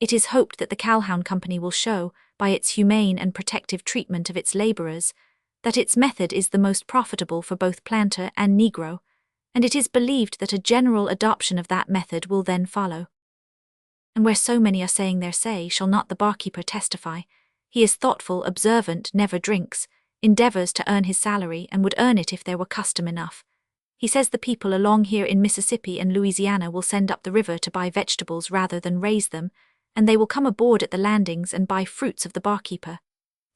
It is hoped that the Calhoun Company will show, by its humane and protective treatment of its laborers, that its method is the most profitable for both planter and Negro, and it is believed that a general adoption of that method will then follow. And where so many are saying their say, shall not the barkeeper testify? He is thoughtful, observant, never drinks, endeavors to earn his salary, and would earn it if there were custom enough. He says the people along here in Mississippi and Louisiana will send up the river to buy vegetables rather than raise them, and they will come aboard at the landings and buy fruits of the barkeeper.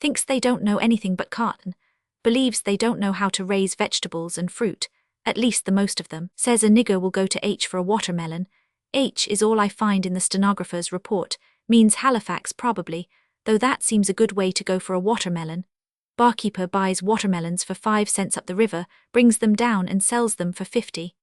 Thinks they don't know anything but cotton, believes they don't know how to raise vegetables and fruit, at least the most of them. Says a nigger will go to H for a watermelon. H is all I find in the stenographer's report, means Halifax probably, though that seems a good way to go for a watermelon. Barkeeper buys watermelons for 5 cents up the river, brings them down and sells them for 50.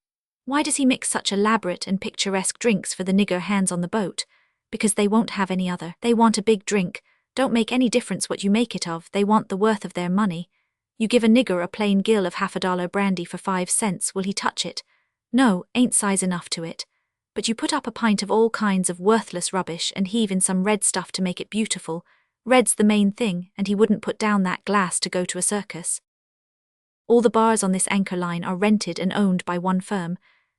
Why does he mix such elaborate and picturesque drinks for the nigger hands on the boat? Because they won't have any other. They want a big drink. Don't make any difference what you make it of, they want the worth of their money. You give a nigger a plain gill of $50 brandy for 5 cents, will he touch it? No, ain't size enough to it. But you put up a pint of all kinds of worthless rubbish and heave in some red stuff to make it beautiful. Red's the main thing, and he wouldn't put down that glass to go to a circus. All the bars on this anchor line are rented and owned by one firm.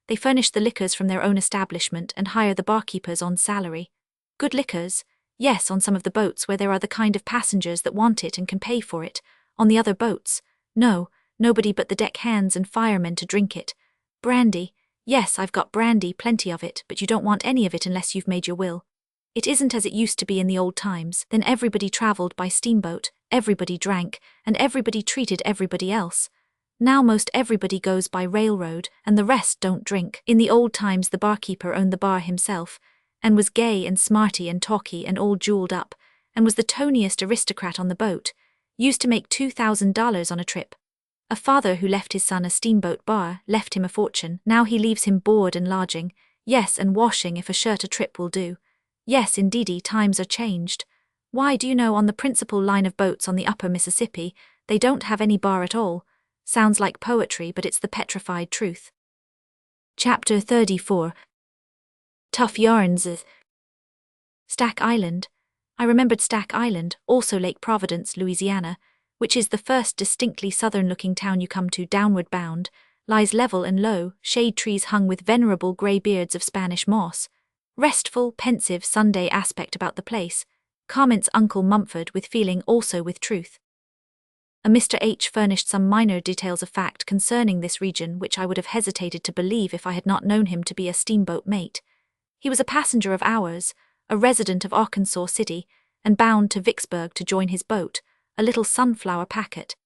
They furnish the liquors from their own establishment and hire the barkeepers on salary. Good liquors? Yes, on some of the boats where there are the kind of passengers that want it and can pay for it. On the other boats? No, nobody but the deck hands and firemen to drink it. Brandy? Yes, I've got brandy, plenty of it, but you don't want any of it unless you've made your will. It isn't as it used to be in the old times. Then everybody travelled by steamboat, everybody drank, and everybody treated everybody else. Now most everybody goes by railroad, and the rest don't drink. In the old times the barkeeper owned the bar himself, and was gay and smarty and talky and all jeweled up, and was the toniest aristocrat on the boat, used to make $2,000 on a trip. A father who left his son a steamboat bar left him a fortune. Now he leaves him board and lodging, yes, and washing if a shirt a trip will do. Yes, indeedy, times are changed. Why, do you know, on the principal line of boats on the upper Mississippi, they don't have any bar at all. Sounds like poetry, but it's the petrified truth. Chapter 34. Tough Yarns. Stack Island. I remembered Stack Island, also Lake Providence, Louisiana, which is the first distinctly southern-looking town you come to downward bound, lies level and low, shade trees hung with venerable grey beards of Spanish moss. Restful, pensive Sunday aspect about the place, comments Uncle Mumford with feeling, also with truth. A Mr. H furnished some minor details of fact concerning this region which I would have hesitated to believe if I had not known him to be a steamboat mate. He was a passenger of ours, a resident of Arkansas City, and bound to Vicksburg to join his boat, a little sunflower packet.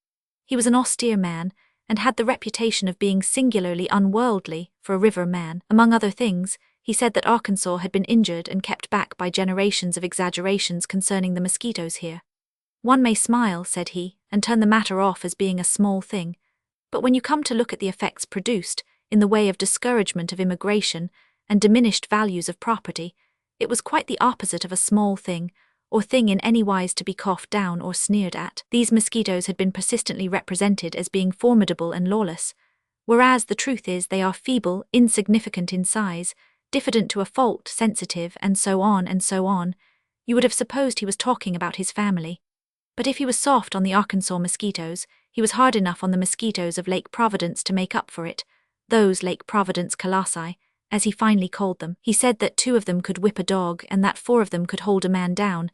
He was an austere man, and had the reputation of being singularly unworldly for a river man. Among other things, he said that Arkansas had been injured and kept back by generations of exaggerations concerning the mosquitoes here. One may smile, said he, and turn the matter off as being a small thing, but when you come to look at the effects produced, in the way of discouragement of immigration and diminished values of property, it was quite the opposite of a small thing, or thing in any wise to be coughed down or sneered at. These mosquitoes had been persistently represented as being formidable and lawless, whereas the truth is they are feeble, insignificant in size, diffident to a fault, sensitive, and so on and so on. You would have supposed he was talking about his family. But if he was soft on the Arkansas mosquitoes, he was hard enough on the mosquitoes of Lake Providence to make up for it, those Lake Providence colossi, as he finely called them. He said that 2 of them could whip a dog and that 4 of them could hold a man down,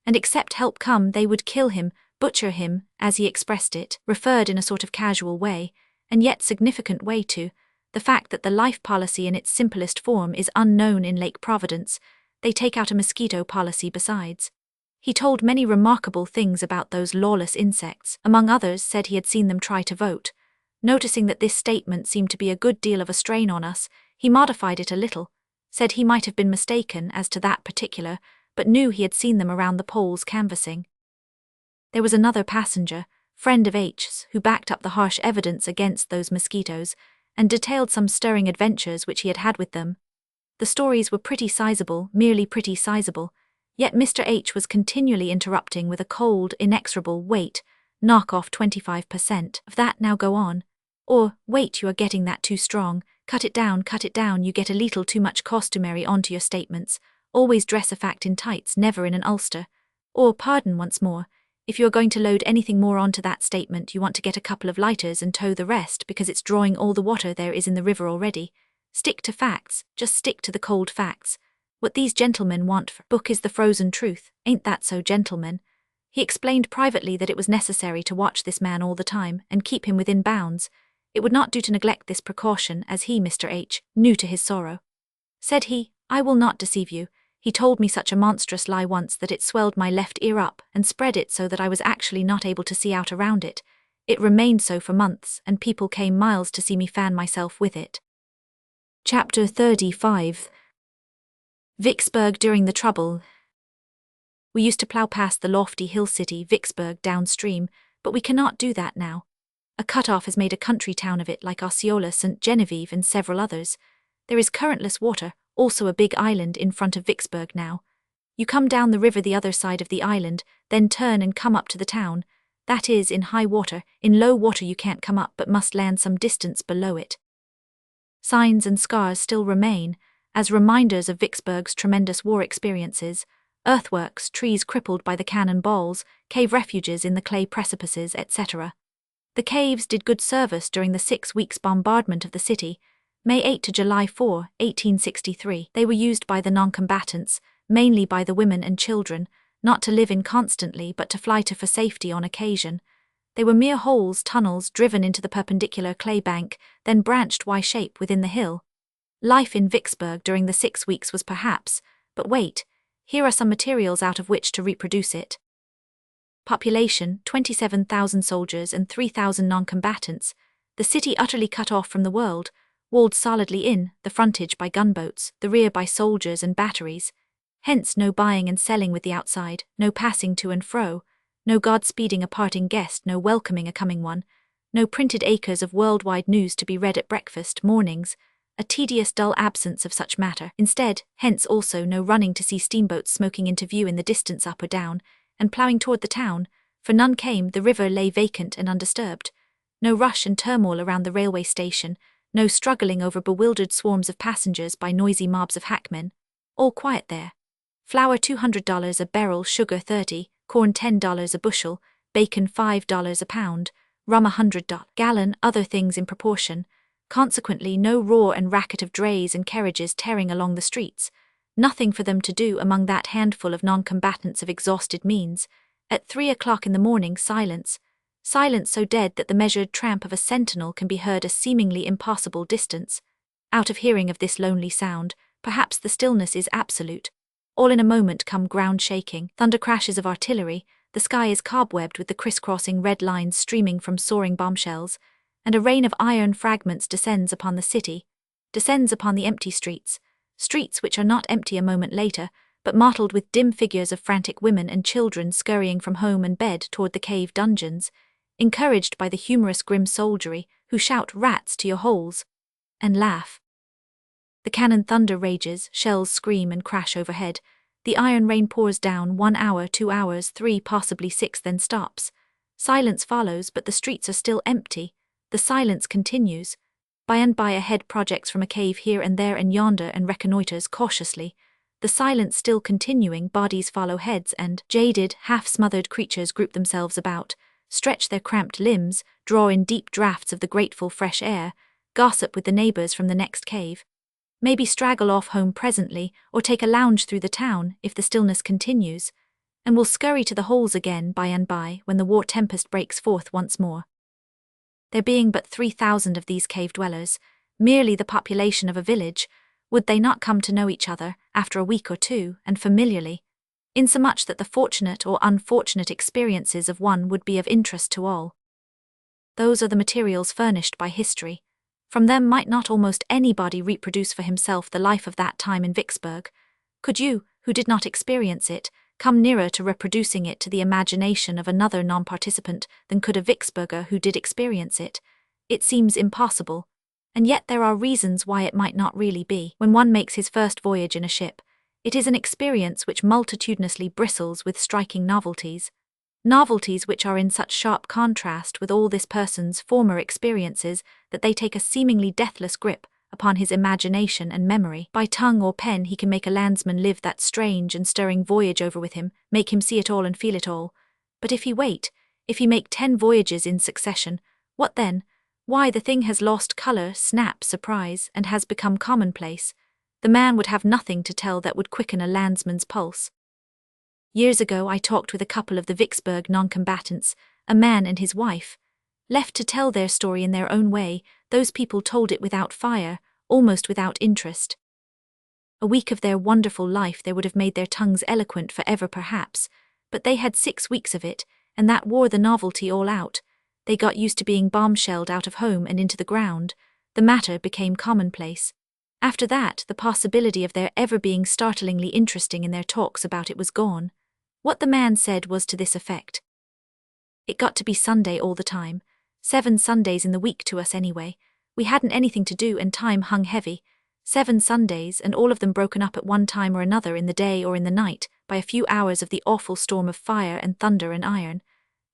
and except help come they would kill him, butcher him, as he expressed it, referred in a sort of casual way, and yet significant way to, the fact that the life policy in its simplest form is unknown in Lake Providence. They take out a mosquito policy besides. He told many remarkable things about those lawless insects. Among others, said he had seen them try to vote. Noticing that this statement seemed to be a good deal of a strain on us, he modified it a little, said he might have been mistaken as to that particular, but knew he had seen them around the polls canvassing. There was another passenger, friend of H's, who backed up the harsh evidence against those mosquitoes, and detailed some stirring adventures which he had had with them. The stories were pretty sizable, merely pretty sizable, yet Mr. H was continually interrupting with a cold, inexorable, wait, knock off 25% of that, now go on. Or, wait, you are getting that too strong, cut it down, you get a little too much customary onto your statements. Always dress a fact in tights, never in an ulster. Or, pardon once more, if you are going to load anything more onto that statement, you want to get a couple of lighters and tow the rest because it's drawing all the water there is in the river already. Stick to facts, just stick to the cold facts. What these gentlemen want for book is the frozen truth, ain't that so, gentlemen? He explained privately that it was necessary to watch this man all the time and keep him within bounds. It would not do to neglect this precaution, as he, Mr. H., knew to his sorrow. Said he, I will not deceive you. He told me such a monstrous lie once that it swelled my left ear up and spread it so that I was actually not able to see out around it. It remained so for months, and people came miles to see me fan myself with it. Chapter 35. Vicksburg during the trouble. We used to plough past the lofty hill city Vicksburg downstream, but we cannot do that now. A cut-off has made a country town of it like Osceola, St. Genevieve and several others. There is currentless water, also a big island in front of Vicksburg now. You come down the river the other side of the island, then turn and come up to the town. That is, in high water. In low water you can't come up but must land some distance below it. Signs and scars still remain, as reminders of Vicksburg's tremendous war experiences: earthworks, trees crippled by the cannon balls, cave refuges in the clay precipices, etc. The caves did good service during the 6 weeks bombardment of the city, May 8 to July 4, 1863. They were used by the non-combatants, mainly by the women and children, not to live in constantly but to fly to for safety on occasion. They were mere holes, tunnels driven into the perpendicular clay bank, then branched Y-shape within the hill. Life in Vicksburg during the 6 weeks was perhaps, but wait, here are some materials out of which to reproduce it. Population, 27,000 soldiers and 3,000 non-combatants. The city utterly cut off from the world, walled solidly in, the frontage by gunboats, the rear by soldiers and batteries. Hence no buying and selling with the outside, no passing to and fro, no God-speeding a parting guest, no welcoming a coming one, no printed acres of worldwide news to be read at breakfast mornings, a tedious dull absence of such matter. Instead, hence also no running to see steamboats smoking into view in the distance up or down, and ploughing toward the town, for none came. The river lay vacant and undisturbed. No rush and turmoil around the railway station, no struggling over bewildered swarms of passengers by noisy mobs of hackmen. All quiet there. Flour $200 a barrel, sugar $30, corn $10 a bushel, bacon $5 a pound, rum $100 gallon, other things in proportion. Consequently no roar and racket of drays and carriages tearing along the streets. Nothing for them to do among that handful of non-combatants of exhausted means. At 3 o'clock in the morning, silence. Silence so dead that the measured tramp of a sentinel can be heard a seemingly impossible distance. Out of hearing of this lonely sound, perhaps the stillness is absolute. All in a moment come ground shaking, thunder crashes of artillery, the sky is cobwebbed with the crisscrossing red lines streaming from soaring bombshells, and a rain of iron fragments descends upon the city, descends upon the empty streets, streets which are not empty a moment later, but mottled with dim figures of frantic women and children scurrying from home and bed toward the cave dungeons, encouraged by the humorous grim soldiery who shout rats to your holes and laugh. The cannon thunder rages, shells scream and crash overhead. The iron rain pours down 1 hour, 2 hours, 3, possibly 6, then stops. Silence follows, but the streets are still empty. The silence continues. By and by a head projects from a cave here and there and yonder and reconnoiters cautiously. The silence still continuing, bodies follow heads and jaded, half-smothered creatures group themselves about, stretch their cramped limbs, draw in deep draughts of the grateful fresh air, gossip with the neighbors from the next cave. Maybe straggle off home presently, or take a lounge through the town, if the stillness continues, and will scurry to the holes again by and by when the war tempest breaks forth once more. There being but 3,000 of these cave dwellers, merely the population of a village, would they not come to know each other, after a week or two, and familiarly, insomuch that the fortunate or unfortunate experiences of one would be of interest to all? Those are the materials furnished by history. From them might not almost anybody reproduce for himself the life of that time in Vicksburg? Could you, who did not experience it, come nearer to reproducing it to the imagination of another non-participant than could a Vicksburger who did experience it? It seems impossible. And yet there are reasons why it might not really be. When one makes his first voyage in a ship, it is an experience which multitudinously bristles with striking novelties. Novelties which are in such sharp contrast with all this person's former experiences that they take a seemingly deathless grip upon his imagination and memory. By tongue or pen he can make a landsman live that strange and stirring voyage over with him, make him see it all and feel it all. But if he make 10 voyages in succession, what then? Why, the thing has lost colour, snap, surprise, and has become commonplace. The man would have nothing to tell that would quicken a landsman's pulse. Years ago I talked with a couple of the Vicksburg non-combatants, a man and his wife. Left to tell their story in their own way, those people told it without fire, almost without interest. A week of their wonderful life there would have made their tongues eloquent forever perhaps, but they had 6 weeks of it, and that wore the novelty all out. They got used to being bombshelled out of home and into the ground. The matter became commonplace. After that, the possibility of their ever being startlingly interesting in their talks about it was gone. What the man said was to this effect: "It got to be Sunday all the time. 7 Sundays in the week to us anyway. We hadn't anything to do and time hung heavy. 7 Sundays, and all of them broken up at one time or another in the day or in the night by a few hours of the awful storm of fire and thunder and iron.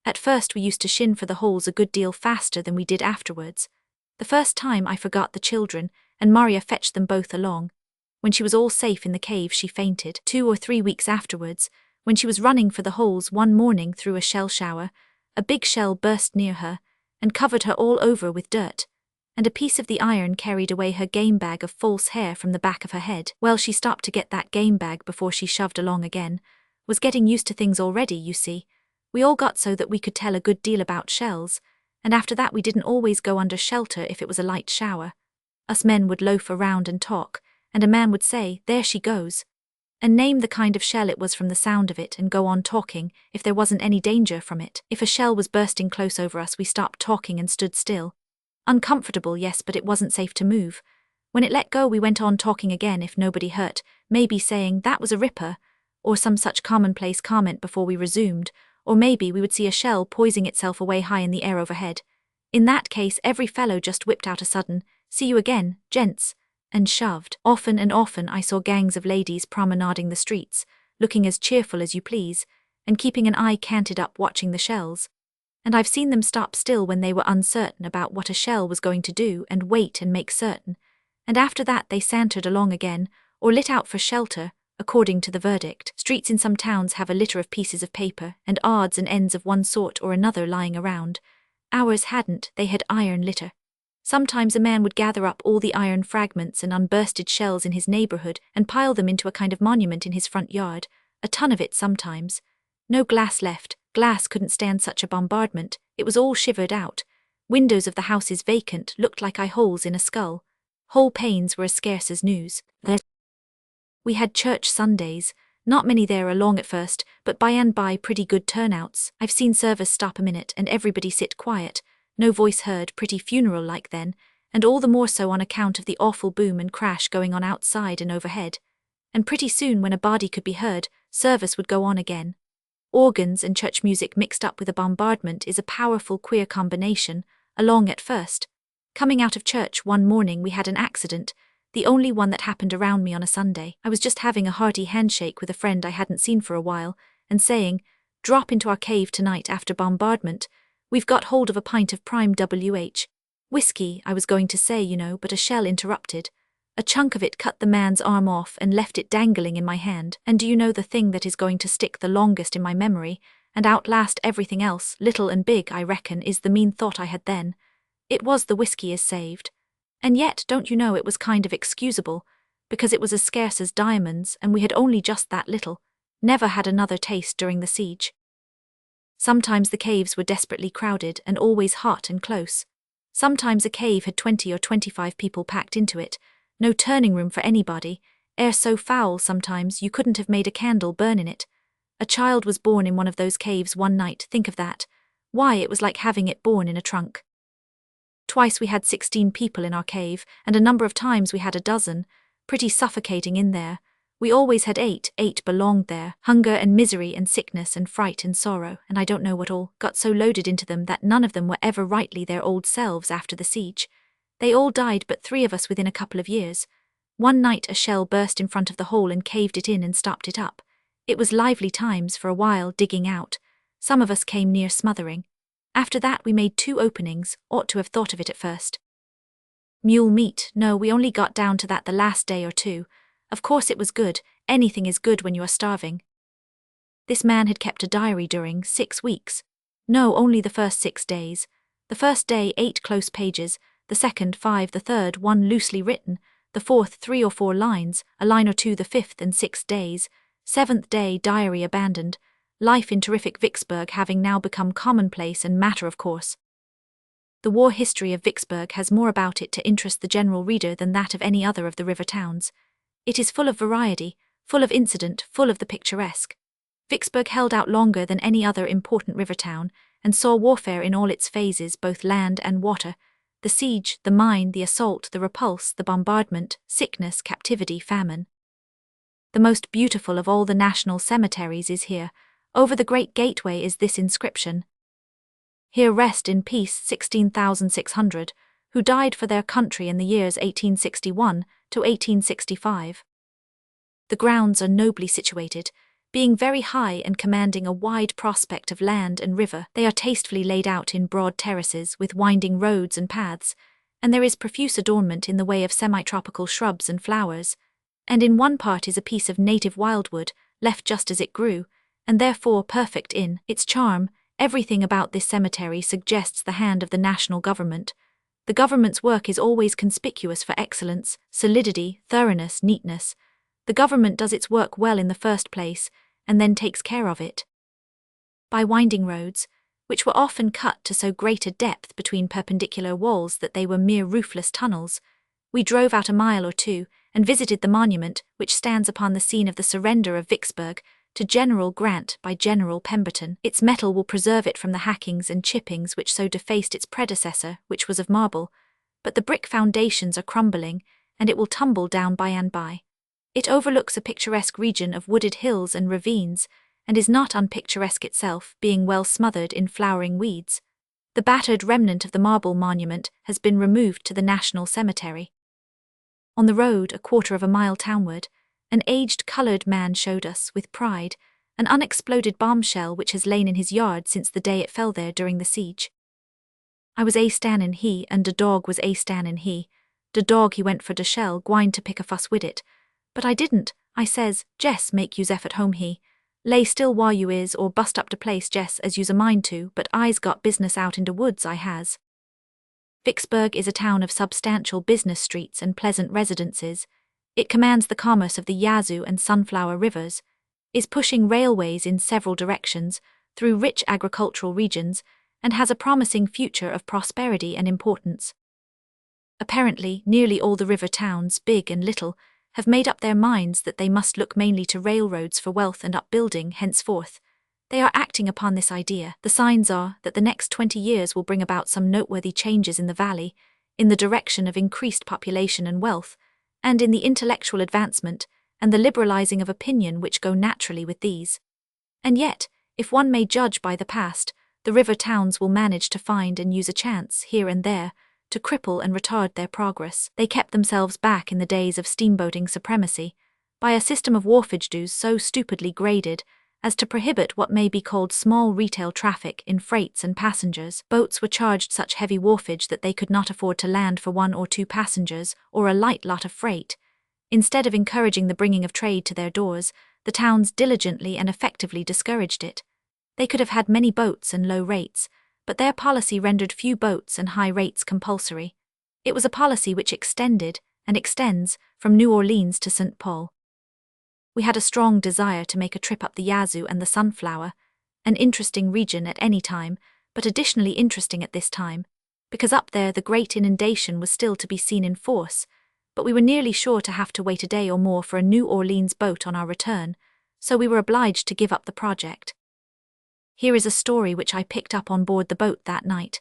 At first we used to shin for the holes a good deal faster than we did afterwards. The first time I forgot the children, and Maria fetched them both along. When she was all safe in the cave she fainted. 2 or 3 weeks afterwards, when she was running for the holes one morning through a shell shower, a big shell burst near her, and covered her all over with dirt, and a piece of the iron carried away her game bag of false hair from the back of her head. Well, she stopped to get that game bag before she shoved along again. Was getting used to things already, you see. We all got so that we could tell a good deal about shells, and after that we didn't always go under shelter if it was a light shower. Us men would loaf around and talk, and a man would say, 'There she goes,' and name the kind of shell it was from the sound of it and go on talking if there wasn't any danger from it. If a shell was bursting close over us we stopped talking and stood still. Uncomfortable, yes, but it wasn't safe to move. When it let go we went on talking again if nobody hurt, maybe saying, 'That was a ripper,' or some such commonplace comment before we resumed, or maybe we would see a shell poising itself away high in the air overhead. In that case every fellow just whipped out a sudden, 'See you again, gents,' and shoved. Often and often I saw gangs of ladies promenading the streets, looking as cheerful as you please, and keeping an eye canted up watching the shells. And I've seen them stop still when they were uncertain about what a shell was going to do and wait and make certain, and after that they santered along again, or lit out for shelter, according to the verdict. Streets in some towns have a litter of pieces of paper and odds and ends of one sort or another lying around. Ours hadn't, they had iron litter. Sometimes a man would gather up all the iron fragments and unbursted shells in his neighborhood and pile them into a kind of monument in his front yard, a ton of it sometimes. No glass left, glass couldn't stand such a bombardment, it was all shivered out. Windows of the houses vacant looked like eye holes in a skull. Whole panes were as scarce as news. We had church Sundays, not many there along at first, but by and by pretty good turnouts. I've seen service stop a minute and everybody sit quiet, no voice heard, pretty funeral-like then, and all the more so on account of the awful boom and crash going on outside and overhead. And pretty soon when a body could be heard, service would go on again. Organs and church music mixed up with a bombardment is a powerful queer combination, along at first. Coming out of church one morning we had an accident, the only one that happened around me on a Sunday. I was just having a hearty handshake with a friend I hadn't seen for a while, and saying, "Drop into our cave tonight after bombardment. We've got hold of a pint of prime WH. Whiskey, I was going to say, you know, but a shell interrupted. A chunk of it cut the man's arm off and left it dangling in my hand. And do you know the thing that is going to stick the longest in my memory, and outlast everything else, little and big, I reckon, is the mean thought I had then. It was the whiskey is saved. And yet, don't you know, it was kind of excusable, because it was as scarce as diamonds and we had only just that little, never had another taste during the siege. Sometimes the caves were desperately crowded and always hot and close. Sometimes a cave had 20 or 25 people packed into it, no turning room for anybody, air so foul sometimes you couldn't have made a candle burn in it. A child was born in one of those caves one night, think of that. Why, it was like having it born in a trunk. Twice we had 16 people in our cave, and a number of times we had a dozen, pretty suffocating in there. We always had 8 belonged there. Hunger and misery and sickness and fright and sorrow, and I don't know what all, got so loaded into them that none of them were ever rightly their old selves after the siege. They all died but 3 of us within a couple of years. One night a shell burst in front of the hole and caved it in and stopped it up. It was lively times for a while digging out. Some of us came near smothering. After that we made 2 openings, ought to have thought of it at first. Mule meat, no, we only got down to that the last day or two. Of course it was good, anything is good when you are starving. This man had kept a diary during 6 weeks. No, only the first 6 days. The first day 8 close pages, the second 5, the third 1 loosely written, the fourth 3 or 4 lines, a line or two the fifth and 6th days. 7th day diary abandoned, life in terrific Vicksburg having now become commonplace and matter of course. The war history of Vicksburg has more about it to interest the general reader than that of any other of the river towns. It is full of variety, full of incident, full of the picturesque. Vicksburg held out longer than any other important river town, and saw warfare in all its phases, both land and water, the siege, the mine, the assault, the repulse, the bombardment, sickness, captivity, famine. The most beautiful of all the national cemeteries is here. Over the great gateway is this inscription: "Here rest in peace 16,600, who died for their country in the years 1861 to 1865. The grounds are nobly situated, being very high and commanding a wide prospect of land and river. They are tastefully laid out in broad terraces with winding roads and paths, and there is profuse adornment in the way of semi-tropical shrubs and flowers, and in one part is a piece of native wildwood, left just as it grew, and therefore perfect in its charm. Everything about this cemetery suggests the hand of the national government. The government's work is always conspicuous for excellence, solidity, thoroughness, neatness. The government does its work well in the first place, and then takes care of it. By winding roads, which were often cut to so great a depth between perpendicular walls that they were mere roofless tunnels, we drove out a mile or two, and visited the monument which stands upon the scene of the surrender of Vicksburg to General Grant by General Pemberton. Its metal will preserve it from the hackings and chippings which so defaced its predecessor, which was of marble, but the brick foundations are crumbling, and it will tumble down by and by. It overlooks a picturesque region of wooded hills and ravines, and is not unpicturesque itself, being well smothered in flowering weeds. The battered remnant of the marble monument has been removed to the National Cemetery. On the road, a quarter of a mile townward, an aged colored man showed us, with pride, an unexploded bombshell which has lain in his yard since the day it fell there during the siege. I was a-standin' he, and de dog was a-standin' he. De dog he went for de shell, gwine to pick a fuss wid it. But I didn't. I says, Jess, make you's effort home he. Lay still while you is, or bust up de place, Jess, as you's a mind to, but I's got business out in de woods, I has. Vicksburg is a town of substantial business streets and pleasant residences. It commands the commerce of the Yazoo and Sunflower rivers, is pushing railways in several directions, through rich agricultural regions, and has a promising future of prosperity and importance. Apparently, nearly all the river towns, big and little, have made up their minds that they must look mainly to railroads for wealth and upbuilding henceforth. They are acting upon this idea. The signs are that the next 20 years will bring about some noteworthy changes in the valley, in the direction of increased population and wealth, and in the intellectual advancement and the liberalizing of opinion which go naturally with these. And yet, if one may judge by the past, the river towns will manage to find and use a chance, here and there, to cripple and retard their progress. They kept themselves back in the days of steamboating supremacy, by a system of wharfage dues so stupidly graded as to prohibit what may be called small retail traffic in freights and passengers. Boats were charged such heavy wharfage that they could not afford to land for 1 or 2 passengers or a light lot of freight. Instead of encouraging the bringing of trade to their doors, the towns diligently and effectively discouraged it. They could have had many boats and low rates, but their policy rendered few boats and high rates compulsory. It was a policy which extended, and extends, from New Orleans to St. Paul. We had a strong desire to make a trip up the Yazoo and the Sunflower, an interesting region at any time, but additionally interesting at this time, because up there the great inundation was still to be seen in force, but we were nearly sure to have to wait a day or more for a New Orleans boat on our return, so we were obliged to give up the project. Here is a story which I picked up on board the boat that night.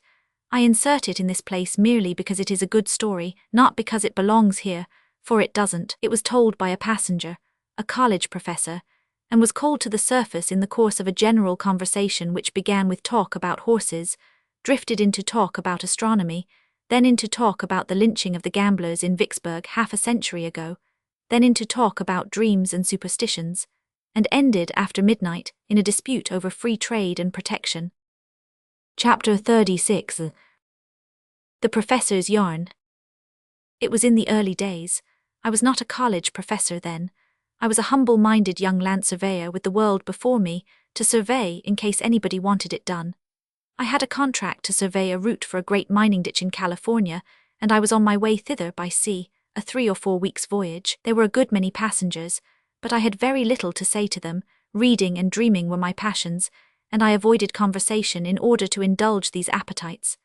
I insert it in this place merely because it is a good story, not because it belongs here, for it doesn't. It was told by a passenger, a college professor, and was called to the surface in the course of a general conversation which began with talk about horses, drifted into talk about astronomy, then into talk about the lynching of the gamblers in Vicksburg half a century ago, then into talk about dreams and superstitions, and ended after midnight in a dispute over free trade and protection. Chapter 36. The Professor's Yarn. It was in the early days. I was not a college professor then. I was a humble-minded young land surveyor with the world before me, to survey in case anybody wanted it done. I had a contract to survey a route for a great mining ditch in California, and I was on my way thither by sea, a 3 or 4 weeks' voyage. There were a good many passengers, but I had very little to say to them. Reading and dreaming were my passions, and I avoided conversation in order to indulge these appetites.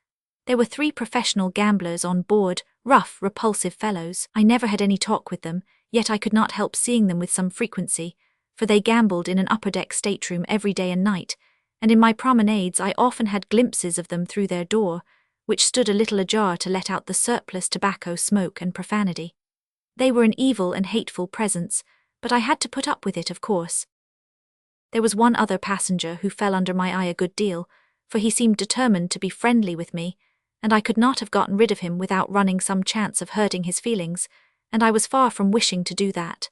There were 3 professional gamblers on board, rough, repulsive fellows. I never had any talk with them, yet I could not help seeing them with some frequency, for they gambled in an upper-deck stateroom every day and night, and in my promenades I often had glimpses of them through their door, which stood a little ajar to let out the surplus tobacco, smoke, and profanity. They were an evil and hateful presence, but I had to put up with it, of course. There was one other passenger who fell under my eye a good deal, for he seemed determined to be friendly with me, and I could not have gotten rid of him without running some chance of hurting his feelings, and I was far from wishing to do that.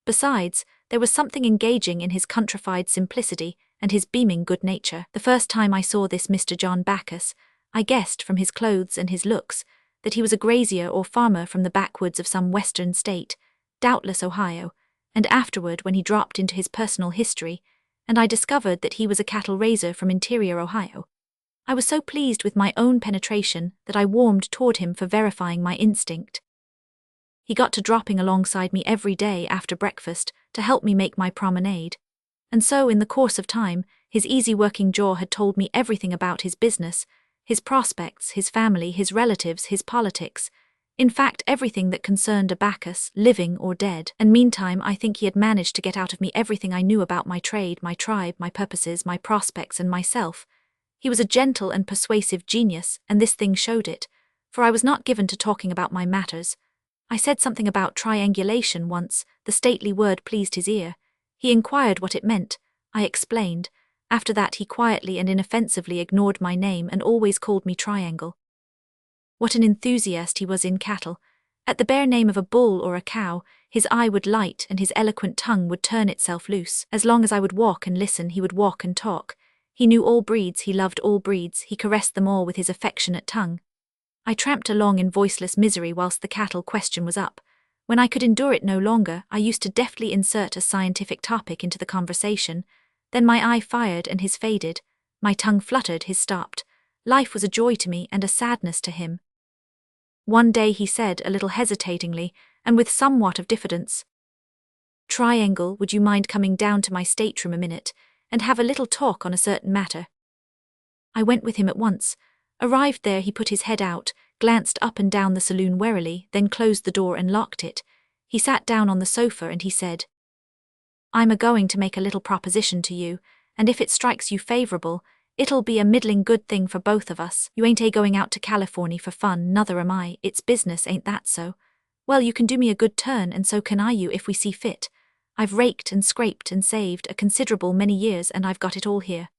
Besides, there was something engaging in his countrified simplicity and his beaming good nature. The first time I saw this Mr. John Bacchus, I guessed from his clothes and his looks that he was a grazier or farmer from the backwoods of some western state, doubtless Ohio, and afterward when he dropped into his personal history, and I discovered that he was a cattle raiser from interior Ohio, I was so pleased with my own penetration that I warmed toward him for verifying my instinct. He got to dropping alongside me every day after breakfast to help me make my promenade, and so in the course of time his easy-working jaw had told me everything about his business, his prospects, his family, his relatives, his politics, in fact everything that concerned a Bacchus, living or dead, and meantime I think he had managed to get out of me everything I knew about my trade, my tribe, my purposes, my prospects, and myself. He was a gentle and persuasive genius, and this thing showed it, for I was not given to talking about my matters. I said something about triangulation once. The stately word pleased his ear. He inquired what it meant. I explained. After that he quietly and inoffensively ignored my name and always called me Triangle. What an enthusiast he was in cattle. At the bare name of a bull or a cow, his eye would light and his eloquent tongue would turn itself loose. As long as I would walk and listen, he would walk and talk. He knew all breeds, he loved all breeds, he caressed them all with his affectionate tongue. I tramped along in voiceless misery whilst the cattle question was up. When I could endure it no longer, I used to deftly insert a scientific topic into the conversation. Then my eye fired and his faded, my tongue fluttered, his stopped. Life was a joy to me and a sadness to him. One day he said, a little hesitatingly, and with somewhat of diffidence, "Triangle, would you mind coming down to my stateroom a minute, and have a little talk on a certain matter?" I went with him at once. Arrived there, he put his head out, glanced up and down the saloon warily, then closed the door and locked it. He sat down on the sofa and he said, "I'm a-going to make a little proposition to you, and if it strikes you favourable, it'll be a middling good thing for both of us. You ain't a-going out to Californy for fun, nother am I. It's business, ain't that so? Well, you can do me a good turn, and so can I you if we see fit. I've raked and scraped and saved a considerable many years, and I've got it all here."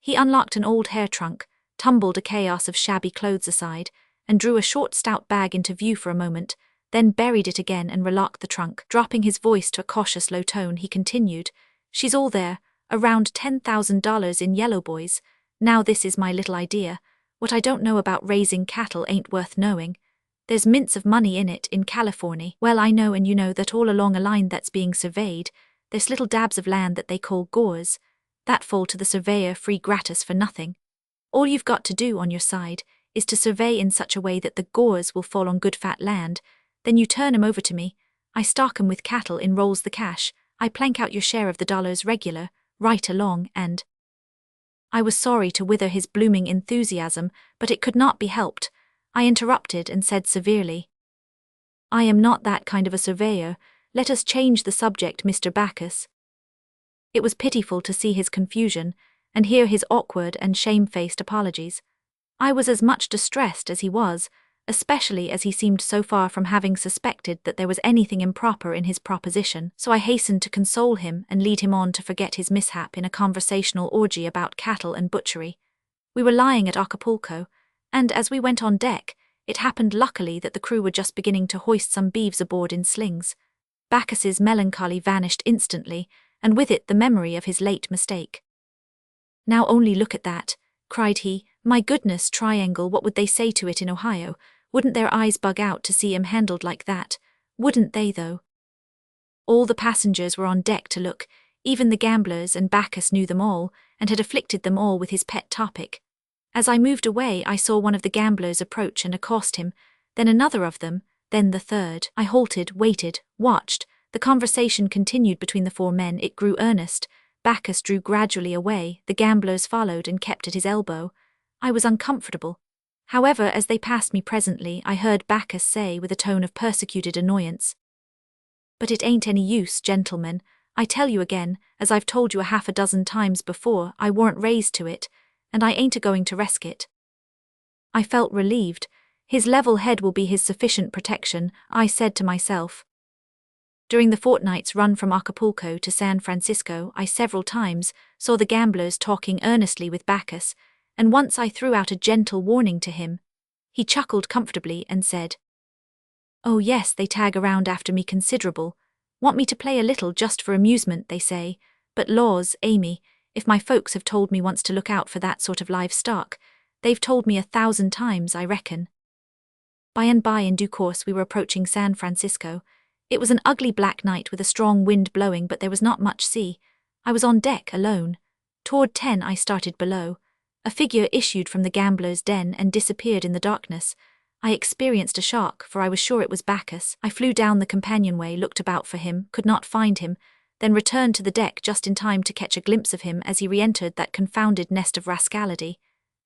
He unlocked an old hair trunk, tumbled a chaos of shabby clothes aside, and drew a short stout bag into view for a moment, then buried it again and relocked the trunk. Dropping his voice to a cautious low tone, he continued, "She's all there, around $10,000 in yellow boys. Now this is my little idea. What I don't know about raising cattle ain't worth knowing. There's mints of money in it in Californy. Well, I know and you know that all along a line that's being surveyed, there's little dabs of land that they call gores, that fall to the surveyor free gratis for nothing. All you've got to do on your side is to survey in such a way that the gores will fall on good fat land, then you turn 'em over to me, I stock 'em with cattle in rolls the cash, I plank out your share of the dollars regular, right along, and—" I was sorry to wither his blooming enthusiasm, but it could not be helped. I interrupted and said severely, "I am not that kind of a surveyor. Let us change the subject, Mr. Bacchus." It was pitiful to see his confusion, and hear his awkward and shamefaced apologies. I was as much distressed as he was, especially as he seemed so far from having suspected that there was anything improper in his proposition, so I hastened to console him and lead him on to forget his mishap in a conversational orgy about cattle and butchery. We were lying at Acapulco, and as we went on deck, it happened luckily that the crew were just beginning to hoist some beeves aboard in slings. Bacchus's melancholy vanished instantly, and with it the memory of his late mistake. "Now only look at that," cried he. "My goodness, Triangle, what would they say to it in Ohio? Wouldn't their eyes bug out to see him handled like that? Wouldn't they, though? All the passengers were on deck to look, even the gamblers, and Bacchus knew them all, and had afflicted them all with his pet topic. As I moved away, I saw one of the gamblers approach and accost him, then another of them, then the third. I halted, waited, watched. The conversation continued between the four men. It grew earnest. Bacchus drew gradually away, the gamblers followed and kept at his elbow. I was uncomfortable. However, as they passed me presently, I heard Bacchus say with a tone of persecuted annoyance, "But it ain't any use, gentlemen. I tell you again, as I've told you a half a dozen times before, I warn't raised to it, and I ain't a-going to resk it." I felt relieved. His level head will be his sufficient protection, I said to myself. During the fortnight's run from Acapulco to San Francisco, I several times saw the gamblers talking earnestly with Bacchus, and once I threw out a gentle warning to him. He chuckled comfortably and said, "Oh yes, they tag around after me considerable. Want me to play a little just for amusement, they say. But laws, Amy, if my folks have told me once to look out for that sort of livestock, they've told me 1,000 times, I reckon." By and by, in due course, we were approaching San Francisco. It was an ugly black night with a strong wind blowing, but there was not much sea. I was on deck alone. Toward 10 I started below. A figure issued from the gambler's den and disappeared in the darkness. I experienced a shock, for I was sure it was Bacchus. I flew down the companionway, looked about for him, could not find him, then returned to the deck just in time to catch a glimpse of him as he re-entered that confounded nest of rascality.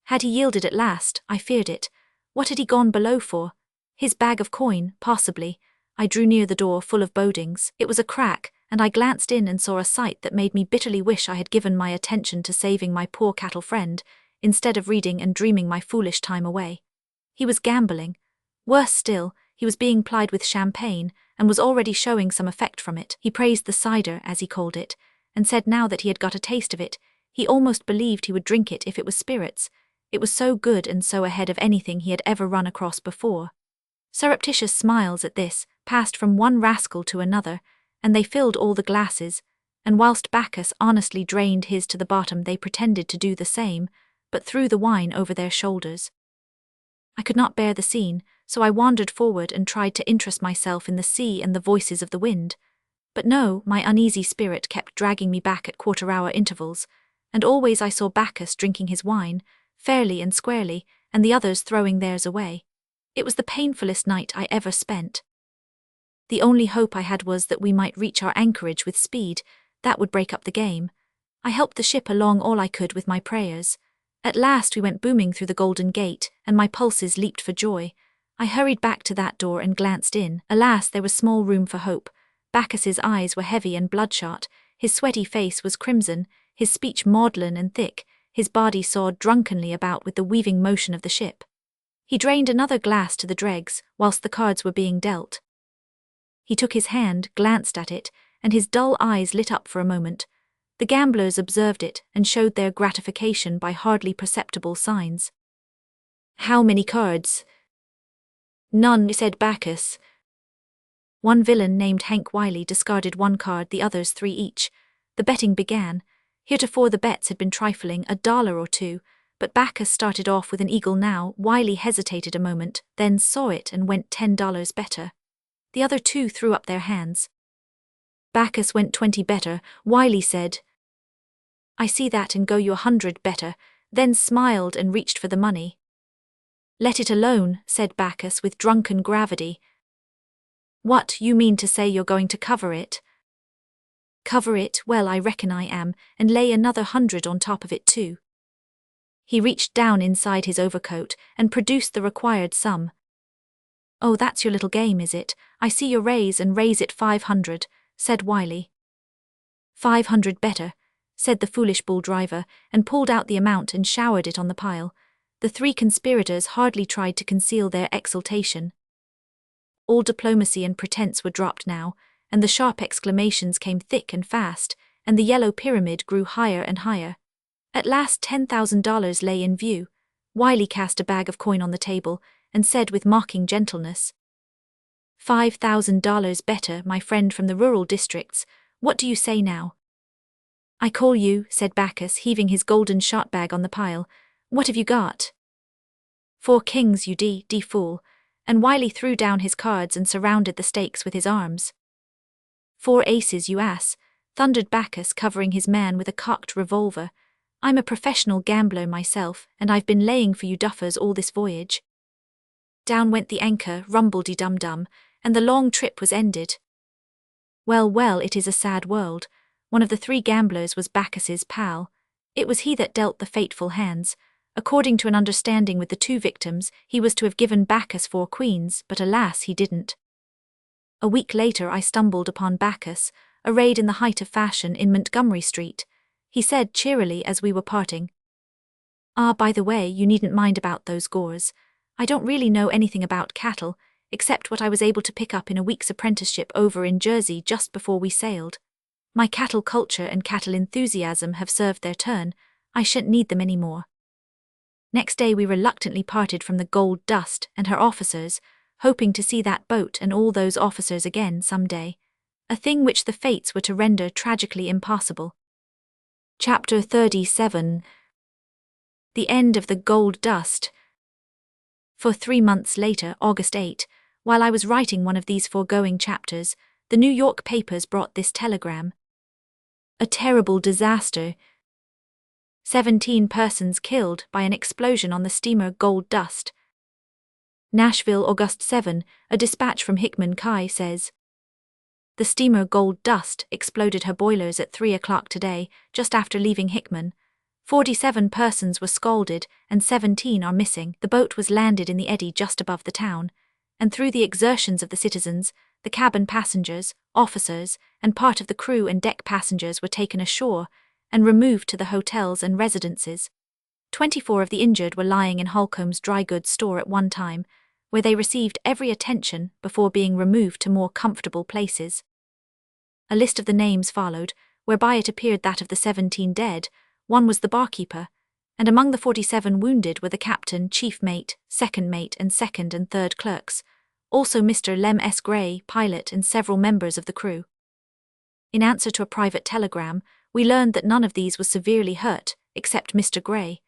Had he yielded at last? I feared it. What had he gone below for? His bag of coin, possibly. I drew near the door, full of bodings. It was a crack, and I glanced in and saw a sight that made me bitterly wish I had given my attention to saving my poor cattle friend, instead of reading and dreaming my foolish time away. He was gambling. Worse still, he was being plied with champagne, and was already showing some effect from it. He praised the cider, as he called it, and said now that he had got a taste of it, he almost believed he would drink it if it was spirits. It was so good and so ahead of anything he had ever run across before. Surreptitious smiles at this passed from one rascal to another, and they filled all the glasses, and whilst Bacchus honestly drained his to the bottom, they pretended to do the same, but threw the wine over their shoulders. I could not bear the scene, so I wandered forward and tried to interest myself in the sea and the voices of the wind. But no, my uneasy spirit kept dragging me back at quarter-hour intervals, and always I saw Bacchus drinking his wine, fairly and squarely, and the others throwing theirs away. It was the painfulest night I ever spent. The only hope I had was that we might reach our anchorage with speed. That would break up the game. I helped the ship along all I could with my prayers. At last we went booming through the Golden Gate, and my pulses leaped for joy. I hurried back to that door and glanced in. Alas, there was small room for hope. Bacchus's eyes were heavy and bloodshot, his sweaty face was crimson, his speech maudlin and thick, his body sawed drunkenly about with the weaving motion of the ship. He drained another glass to the dregs, whilst the cards were being dealt. He took his hand, glanced at it, and his dull eyes lit up for a moment. The gamblers observed it and showed their gratification by hardly perceptible signs. "How many cards?" "None," said Bacchus. One villain named Hank Wiley discarded one card, the others 3 each. The betting began. Heretofore the bets had been trifling, $1 or 2, but Bacchus started off with an eagle now. Wiley hesitated a moment, then saw it and went $10 better. The other 2 threw up their hands. Bacchus went 20 better. Wiley said, "I see that, and go you 100 better," then smiled and reached for the money. "Let it alone," said Bacchus with drunken gravity. "What, you mean to say you're going to cover it?" "Cover it? Well, I reckon I am, and lay another 100 on top of it too." He reached down inside his overcoat and produced the required sum. "Oh, that's your little game, is it? I see your raise, and raise it 500, said Wiley. 500 better, said the foolish bull driver, and pulled out the amount and showered it on the pile. The 3 conspirators hardly tried to conceal their exultation. All diplomacy and pretense were dropped now, and the sharp exclamations came thick and fast, and the yellow pyramid grew higher and higher. At last $10,000 lay in view. Wiley cast a bag of coin on the table, and said with mocking gentleness, $5,000 better, my friend from the rural districts. What do you say now?" "I call you," said Bacchus, heaving his golden shot bag on the pile. "What have you got?" 4 kings, you d fool. And Wiley threw down his cards and surrounded the stakes with his arms. 4 aces, you ass, thundered Bacchus, covering his man with a cocked revolver. I'm a professional gambler myself, and I've been laying for you duffers all this voyage. Down went the anchor, rumble-de-dum-dum, and the long trip was ended. Well, well, it is a sad world. One of the 3 gamblers was Bacchus's pal. It was he that dealt the fateful hands. According to an understanding with the 2 victims, he was to have given Bacchus 4 queens, but alas, he didn't. A week later I stumbled upon Bacchus, arrayed in the height of fashion, in Montgomery Street. He said cheerily as we were parting, "Ah, by the way, you needn't mind about those gores. I don't really know anything about cattle, except what I was able to pick up in a week's apprenticeship over in Jersey just before we sailed. My cattle culture and cattle enthusiasm have served their turn. I shan't need them any more." Next day we reluctantly parted from the Gold Dust and her officers, hoping to see that boat and all those officers again some day, a thing which the fates were to render tragically impossible. Chapter 37. The End of the Gold Dust. For 3 months later, August 8, while I was writing one of these foregoing chapters, the New York papers brought this telegram. A terrible disaster. 17 persons killed by an explosion on the steamer Gold Dust. Nashville, August 7, a dispatch from Hickman Kai says, "The steamer Gold Dust exploded her boilers at 3 o'clock today, just after leaving Hickman. 47 persons were scalded and 17 are missing. The boat was landed in the eddy just above the town, and through the exertions of the citizens, the cabin passengers, officers, and part of the crew and deck passengers were taken ashore and removed to the hotels and residences. 24 of the injured were lying in Holcomb's dry goods store at one time, where they received every attention before being removed to more comfortable places." A list of the names followed, whereby it appeared that of the 17 dead, 1 was the barkeeper, and among the 47 wounded were the captain, chief mate, second mate, and second and third clerks, also Mr. Lem S. Gray, pilot, and several members of the crew. In answer to a private telegram, we learned that none of these was severely hurt, except Mr. Gray.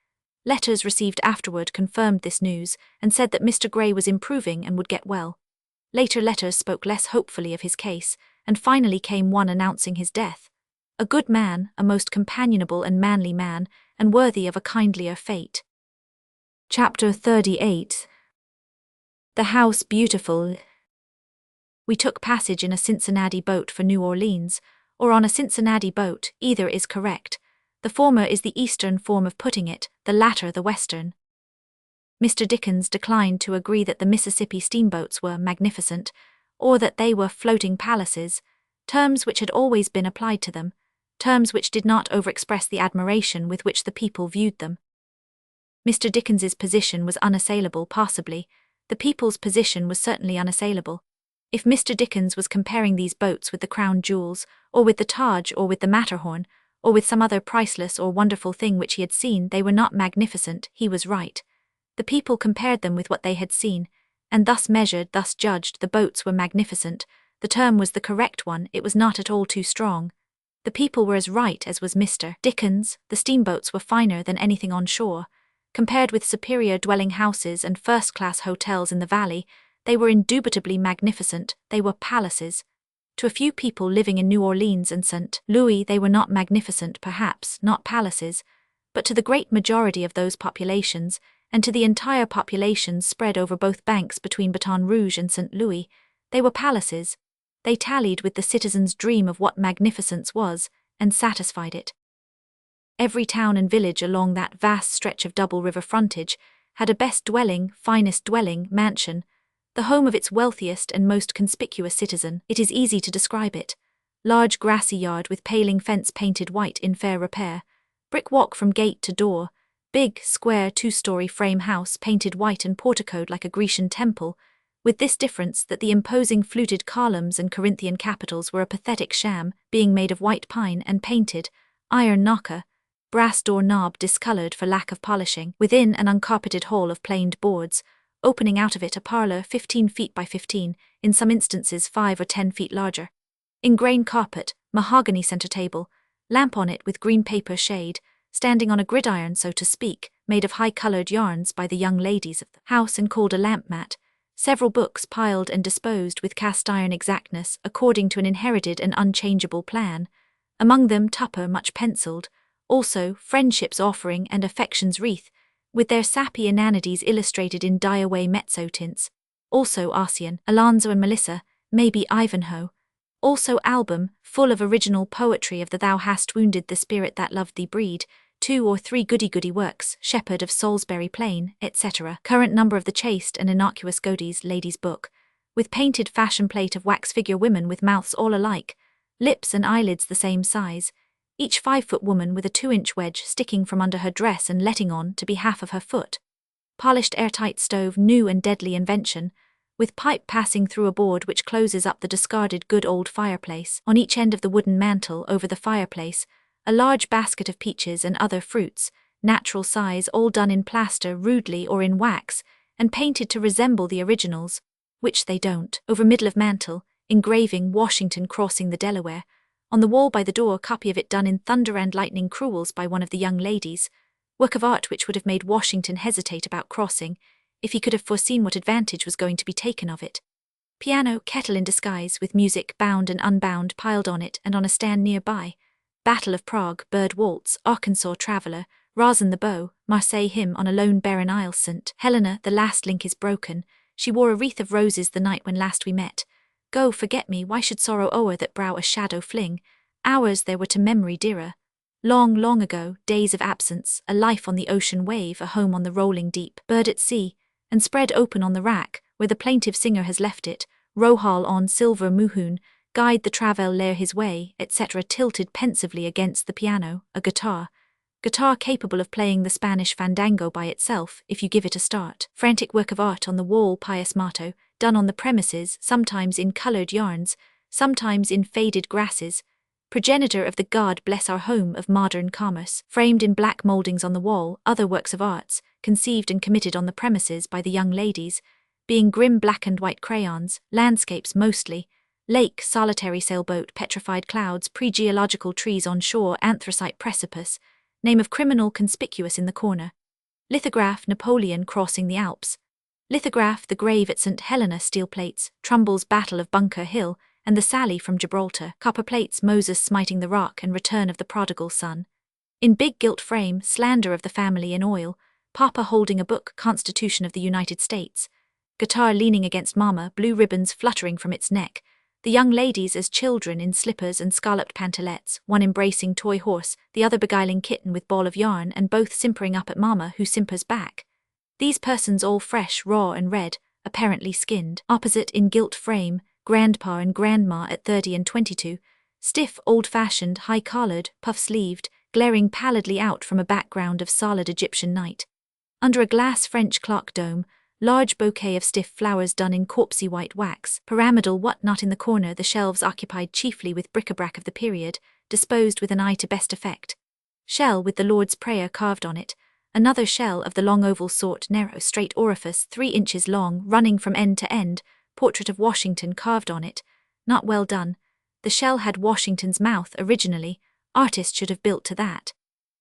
Letters received afterward confirmed this news and said that Mr. Gray was improving and would get well. Later letters spoke less hopefully of his case, and finally came one announcing his death. A good man, a most companionable and manly man, and worthy of a kindlier fate. Chapter 38. The House Beautiful. We took passage in a Cincinnati boat for New Orleans, or on a Cincinnati boat, either is correct. The former is the eastern form of putting it, the latter the western. Mr. Dickens declined to agree that the Mississippi steamboats were magnificent, or that they were floating palaces, terms which had always been applied to them, terms which did not overexpress the admiration with which the people viewed them. Mr. Dickens's position was unassailable, possibly. The people's position was certainly unassailable. If Mr. Dickens was comparing these boats with the crown jewels, or with the Taj, or with the Matterhorn, or with some other priceless or wonderful thing which he had seen, they were not magnificent, he was right. The people compared them with what they had seen, and thus measured, thus judged, the boats were magnificent. The term was the correct one, it was not at all too strong. The people were as right as was Mr. Dickens. The steamboats were finer than anything on shore. Compared with superior dwelling houses and first-class hotels in the valley, they were indubitably magnificent, they were palaces. To a few people living in New Orleans and St. Louis they were not magnificent, perhaps, not palaces, but to the great majority of those populations, and to the entire populations spread over both banks between Baton Rouge and St. Louis, they were palaces. They tallied with the citizen's dream of what magnificence was, and satisfied it. Every town and village along that vast stretch of double river frontage had a best dwelling, finest dwelling, mansion, the home of its wealthiest and most conspicuous citizen. It is easy to describe it. Large grassy yard with paling fence painted white in fair repair, brick walk from gate to door, big, square 2-story frame house painted white and porticoed like a Grecian temple, with this difference that the imposing fluted columns and Corinthian capitals were a pathetic sham, being made of white pine and painted, iron knocker, brass door knob discolored for lack of polishing, within an uncarpeted hall of planed boards, opening out of it a parlor 15 feet by 15, in some instances 5 or 10 feet larger. Ingrain carpet, mahogany center table, lamp on it with green paper shade, standing on a gridiron so to speak, made of high-colored yarns by the young ladies of the house and called a lamp mat, Several books piled and disposed with cast-iron exactness according to an inherited and unchangeable plan, among them Tupper much penciled, also Friendship's Offering and Affection's Wreath, with their sappy inanities illustrated in die-away mezzo tints, also Arsian, Alonzo and Melissa, maybe Ivanhoe, also album, full of original poetry of the Thou Hast Wounded the Spirit That Loved Thee breed, 2 or 3 goody-goody works, Shepherd of Salisbury Plain, etc. Current number of the chaste and innocuous Godey's Lady's Book, with painted fashion plate of wax figure women with mouths all alike, lips and eyelids the same size, each 5-foot woman with a 2-inch wedge sticking from under her dress and letting on to be half of her foot. Polished airtight stove, new and deadly invention, with pipe passing through a board which closes up the discarded good old fireplace. On each end of the wooden mantel over the fireplace, a large basket of peaches and other fruits, natural size, all done in plaster rudely or in wax, and painted to resemble the originals, which they don't. Over middle of mantel, engraving Washington crossing the Delaware. On the wall by the door, copy of it done in thunder and lightning cruels by one of the young ladies, work of art which would have made Washington hesitate about crossing, if he could have foreseen what advantage was going to be taken of it. Piano, kettle in disguise, with music, bound and unbound, piled on it and on a stand nearby. Battle of Prague, Bird Waltz, Arkansas Traveller, Rasen the Bow, Marseille Hymn on a lone barren isle, St. Helena, the last link is broken, she wore a wreath of roses the night when last we met. Go, forget me, why should sorrow o'er that brow a shadow fling? Hours there were to memory dearer. Long, long ago, days of absence, a life on the ocean wave, a home on the rolling deep, bird at sea, and spread open on the rack, where the plaintive singer has left it, Rohal on silver muhun, guide the traveller his way, etc. Tilted pensively against the piano, a guitar capable of playing the Spanish fandango by itself, if you give it a start. Frantic work of art on the wall, pious motto, done on the premises, sometimes in coloured yarns, sometimes in faded grasses, progenitor of the God bless our home of modern commerce. Framed in black mouldings on the wall, other works of arts, conceived and committed on the premises by the young ladies, being grim black and white crayons, landscapes mostly, lake, solitary sailboat, petrified clouds, pre-geological trees on shore, anthracite precipice, name of criminal conspicuous in the corner. Lithograph, Napoleon crossing the Alps. Lithograph, the grave at St. Helena, steel plates, Trumbull's Battle of Bunker Hill, and the Sally from Gibraltar, copper plates, Moses smiting the rock and return of the prodigal son. In big gilt frame, slander of the family in oil, Papa holding a book, Constitution of the United States. Guitar leaning against Mama, blue ribbons fluttering from its neck. The young ladies as children in slippers and scalloped pantalettes, one embracing toy horse, the other beguiling kitten with ball of yarn, and both simpering up at Mama who simpers back. These persons all fresh, raw and red, apparently skinned. Opposite in gilt frame, Grandpa and Grandma at 30 and 22, stiff, old-fashioned, high-collared, puff-sleeved, glaring pallidly out from a background of solid Egyptian night. Under a glass French clock dome, large bouquet of stiff flowers done in corpsey white wax, pyramidal what-not in the corner, the shelves occupied chiefly with bric-a-brac of the period, disposed with an eye to best effect. Shell with the Lord's Prayer carved on it, another shell of the long oval sort, narrow straight orifice 3 inches long, running from end to end, portrait of Washington carved on it, not well done. The shell had Washington's mouth originally, artist should have built to that.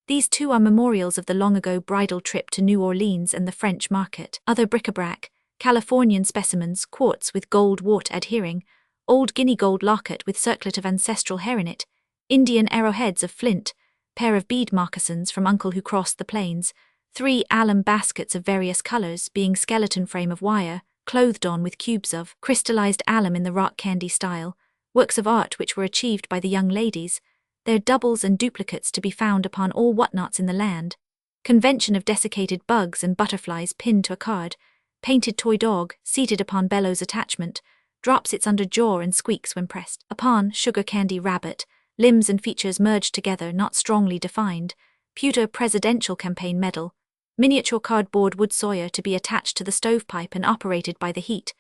These 2 are memorials of the long-ago bridal trip to New Orleans and the French market. Other bric-a-brac, Californian specimens, quartz with gold wart adhering, old guinea gold locket with circlet of ancestral hair in it, Indian arrowheads of flint, pair of bead moccasins from uncle who crossed the plains, 3 alum baskets of various colors being skeleton frame of wire, clothed on with cubes of crystallized alum in the rock candy style, works of art which were achieved by the young ladies, their doubles and duplicates to be found upon all whatnots in the land, convention of desiccated bugs and butterflies pinned to a card, painted toy dog, seated upon bellows attachment, drops its under jaw and squeaks when pressed upon, sugar candy rabbit, limbs and features merged together not strongly defined, pewter presidential campaign medal, miniature cardboard wood sawyer to be attached to the stovepipe and operated by the heat,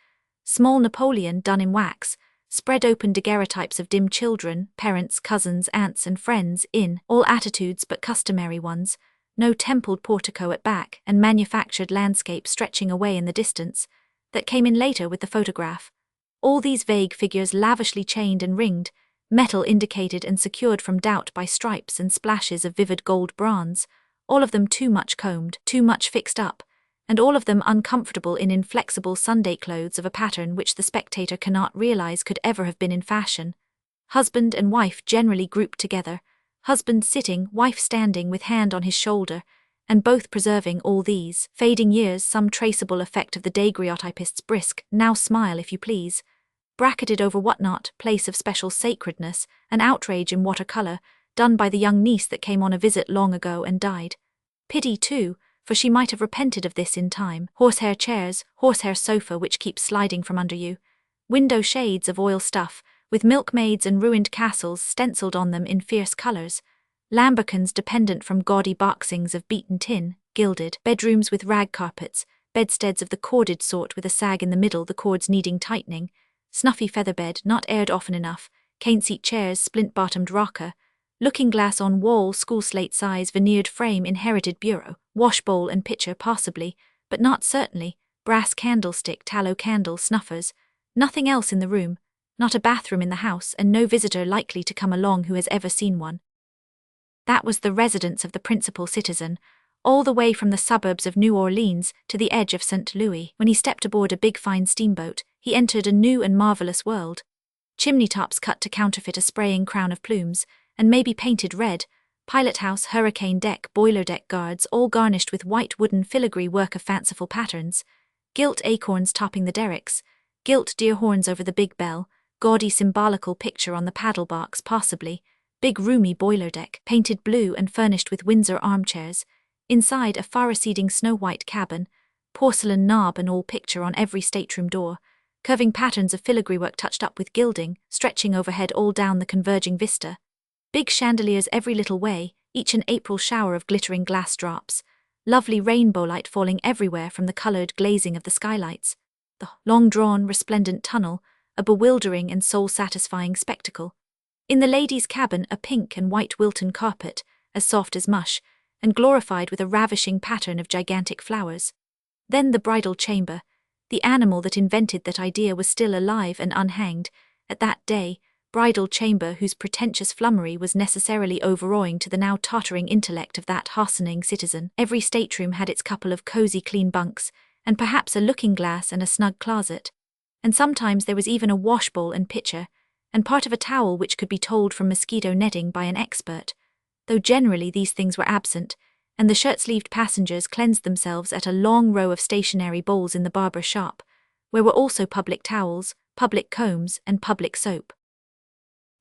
small Napoleon done in wax, spread open daguerreotypes of dim children, parents, cousins, aunts and friends in all attitudes but customary ones, no templed portico at back and manufactured landscape stretching away in the distance, that came in later with the photograph. All these vague figures lavishly chained and ringed, metal indicated and secured from doubt by stripes and splashes of vivid gold bronze, all of them too much combed, too much fixed up, and all of them uncomfortable in inflexible Sunday clothes of a pattern which the spectator cannot realize could ever have been in fashion. Husband and wife generally grouped together, husband sitting, wife standing with hand on his shoulder, and both preserving all these fading years some traceable effect of the daguerreotypist's brisk, now smile if you please, bracketed over whatnot, place of special sacredness, an outrage in watercolor, done by the young niece that came on a visit long ago and died. Pity, too, for she might have repented of this in time. Horsehair chairs, horsehair sofa which keeps sliding from under you, window shades of oil stuff, with milkmaids and ruined castles stenciled on them in fierce colors, lambrequins dependent from gaudy boxings of beaten tin, gilded, bedrooms with rag carpets, bedsteads of the corded sort with a sag in the middle, the cords needing tightening, snuffy featherbed not aired often enough, cane-seat chairs, splint-bottomed rocker, looking-glass on wall, school slate size, veneered frame, inherited bureau, washbowl and pitcher possibly, but not certainly, brass candlestick, tallow candle, snuffers, nothing else in the room, not a bathroom in the house, and no visitor likely to come along who has ever seen one. That was the residence of the principal citizen, all the way from the suburbs of New Orleans to the edge of St. Louis. When he stepped aboard a big fine steamboat, he entered a new and marvelous world. Chimney tops cut to counterfeit a spraying crown of plumes, and maybe painted red, pilot house, hurricane deck, boiler deck guards, all garnished with white wooden filigree work of fanciful patterns, gilt acorns topping the derricks, gilt deer horns over the big bell, gaudy symbolical picture on the paddle box possibly, big roomy boiler deck, painted blue and furnished with Windsor armchairs, inside a far-receding snow-white cabin, porcelain knob and all picture on every stateroom door, curving patterns of filigree work touched up with gilding, stretching overhead all down the converging vista, big chandeliers every little way, each an April shower of glittering glass drops, lovely rainbow light falling everywhere from the coloured glazing of the skylights, the long-drawn, resplendent tunnel, a bewildering and soul-satisfying spectacle. In the ladies' cabin a pink and white Wilton carpet, as soft as mush, and glorified with a ravishing pattern of gigantic flowers. Then the bridal chamber. The animal that invented that idea was still alive and unhanged, at that day, bridal chamber whose pretentious flummery was necessarily overawing to the now tottering intellect of that hastening citizen. Every stateroom had its couple of cosy clean bunks, and perhaps a looking-glass and a snug closet, and sometimes there was even a washbowl and pitcher, and part of a towel which could be told from mosquito netting by an expert, though generally these things were absent, and the shirt-sleeved passengers cleansed themselves at a long row of stationary bowls in the barber shop, where were also public towels, public combs, and public soap.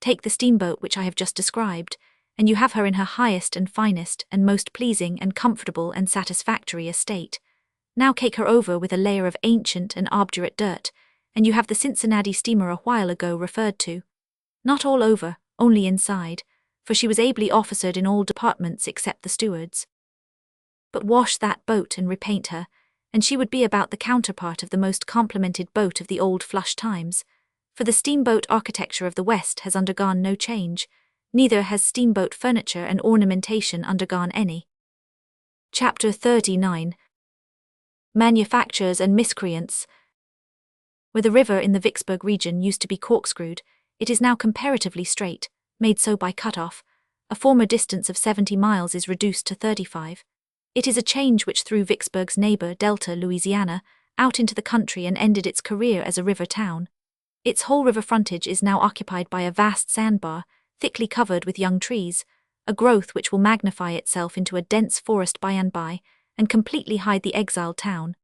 Take the steamboat which I have just described, and you have her in her highest and finest and most pleasing and comfortable and satisfactory estate. Now cake her over with a layer of ancient and obdurate dirt, and you have the Cincinnati steamer a while ago referred to. Not all over, only inside, for she was ably officered in all departments except the steward's. But wash that boat and repaint her, and she would be about the counterpart of the most complimented boat of the old flush times, for the steamboat architecture of the West has undergone no change, neither has steamboat furniture and ornamentation undergone any. Chapter 39. Manufactures and Miscreants. Where the river in the Vicksburg region used to be corkscrewed, it is now comparatively straight, made so by cut-off. A former distance of 70 miles is reduced to 35. It is a change which threw Vicksburg's neighbor, Delta, Louisiana, out into the country and ended its career as a river town. Its whole river frontage is now occupied by a vast sandbar, thickly covered with young trees, a growth which will magnify itself into a dense forest by and by, and completely hide the exiled town.